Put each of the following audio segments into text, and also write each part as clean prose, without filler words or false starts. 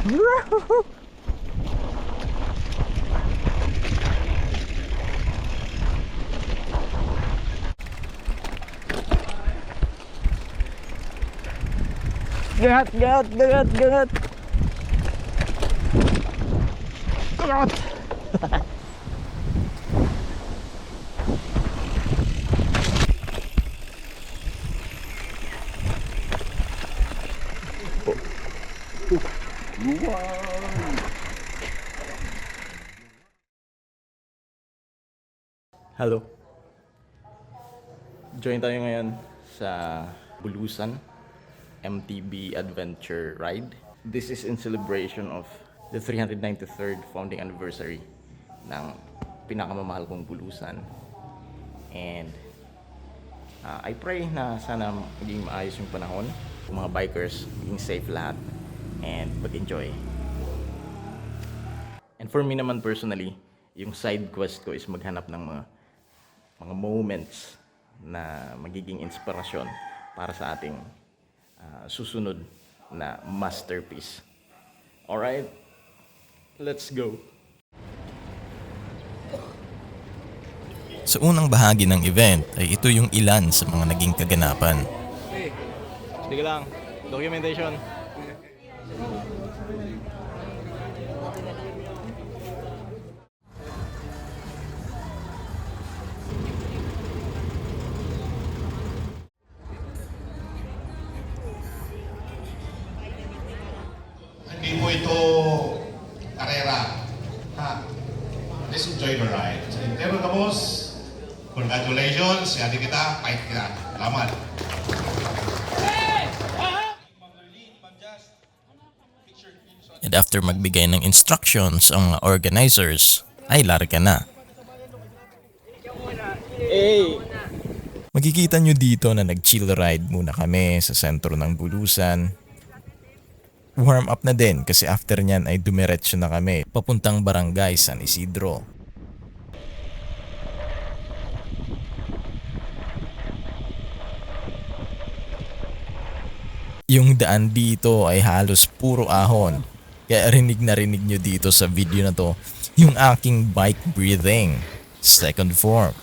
Gangat, gangat, gangat, gangat. Gangat. Hello. Join tayo ngayon sa Bulusan MTB Adventure Ride. This is in celebration of the 393rd founding anniversary ng pinakamamahal kong Bulusan. And I pray na sana maging maayos yung panahon, yung mga bikers maging safe lahat and mag-enjoy. And for me naman personally, yung side quest ko is maghanap ng mga moments na magiging inspirasyon para sa ating susunod na masterpiece. Alright, let's go! Sa unang bahagi ng event ay ito yung ilan sa mga naging kaganapan. Hey, sige lang. Documentation. Hindi po ito karera. Ha? Let's enjoy the ride. Pero tapos, congratulations. Yan kita, fight kita. Salamat. And after magbigay ng instructions ang mga organizers, ay larga na. Hey! Makikita nyo dito na nag-chill ride muna kami sa sentro ng Bulusan. Warm up na din kasi after nyan ay dumiretso na kami papuntang Barangay San Isidro. Yung daan dito ay halos puro ahon. Kaya rinig na rinig nyo dito sa video na to yung aking bike breathing. Second form.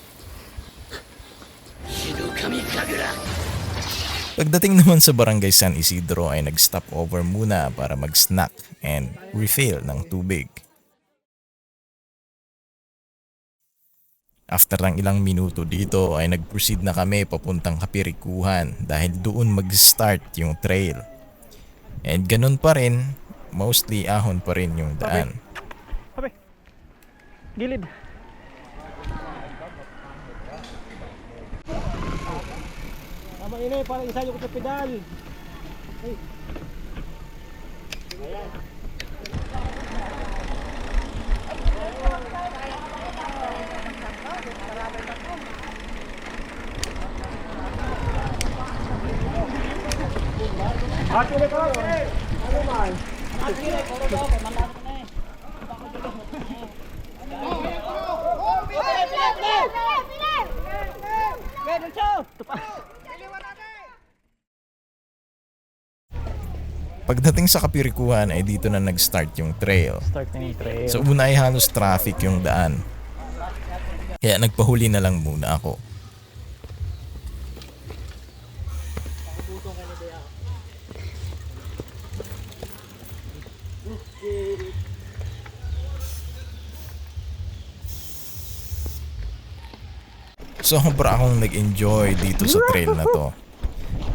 Pagdating naman sa Barangay San Isidro ay nag-stop over muna para mag-snack and refill ng tubig. After ng ilang minuto dito ay nag-proceed na kami papuntang Kapirikuhan dahil doon mag-start yung trail. And ganun pa rin, mostly ahon pa rin yung daan. Habi! Gilid! Tama ini, parang isa yung pedal. Hey. Ayan. Hati-hati kalau ini. Ano man? Hati-hati kalau daw manalo na eh. Pagdating sa Kapirikuhan ay dito na nag-start yung trail. Start na yung trail. Sa una ay halos traffic yung daan. Kaya nagpahuli na lang muna ako. Sobra akong nag-enjoy dito sa trail na to.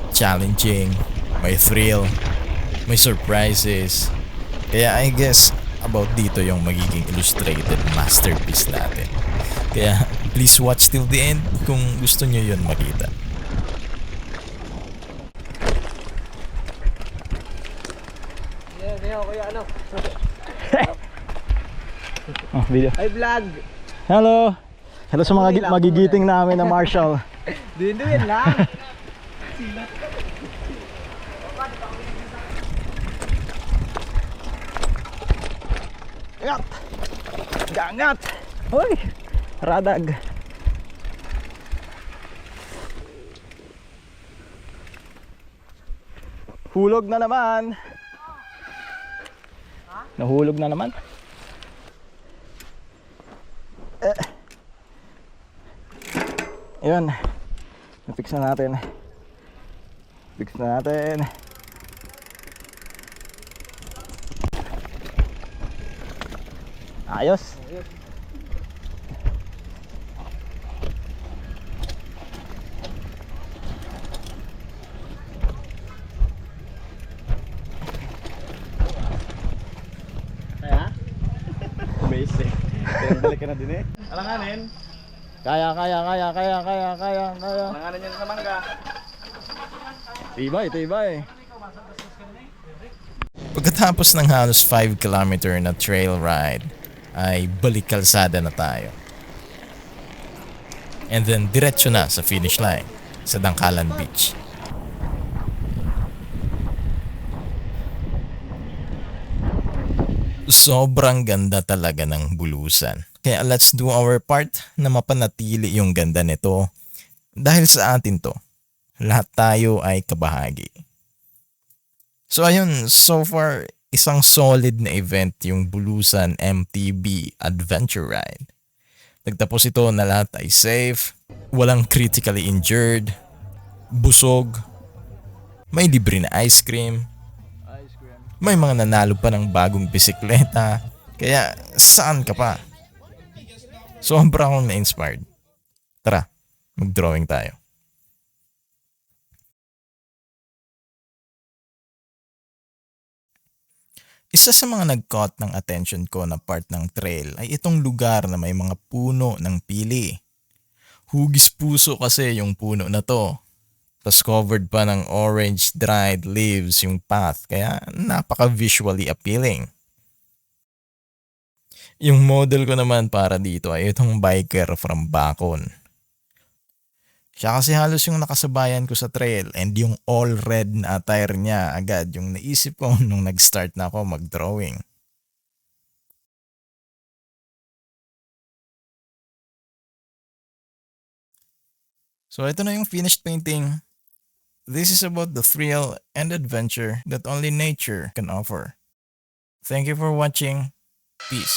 Challenging, may thrill, may surprises. Kaya I guess about dito yung magiging illustrated masterpiece natin. Kaya please watch till the end kung gusto nyo yun makita. Oh, video. Ay vlog. Hello. Hello sa mga magigiting namin na Marshall. Duin lang. Gangat. Gangat. Hoy. Radag. Hulog na naman. Nahulog na naman. Ayun. Na-fix na natin. Fix na natin. Ayos. Kaya? Basic. Balik ka na din eh. Alanganin. Kaya. Alanganin yan sa mangga. Tibay. Pagkatapos ng halos 5 kilometer na trail ride, ay balik kalsada na tayo. And then diretso na sa finish line sa Dangkalan Beach. Sobrang ganda talaga ng Bulusan. Kaya let's do our part na mapanatili yung ganda nito. Dahil sa atin to, lahat tayo ay kabahagi. So ayun, so far isang solid na event yung Bulusan MTB Adventure Ride. Nagtapos ito na lahat ay safe, walang critically injured, busog, may libre na ice cream, may mga nanalo pa ng bagong bisikleta, kaya saan ka pa? Sobra akong na-inspired. Tara, mag-drawing tayo. Isa sa mga nag-caught ng attention ko na part ng trail ay itong lugar na may mga puno ng pili. Hugis puso kasi yung puno na to. Tapos covered pa ng orange dried leaves yung path, kaya napaka-visually appealing. Yung model ko naman para dito ay itong biker from Bacon. Siya kasi halos yung nakasabayan ko sa trail, and yung all red na attire niya agad yung naisip ko nung nag-start na ako mag-drawing. So ito na yung finished painting. This is about the thrill and adventure that only nature can offer. Thank you for watching. Peace.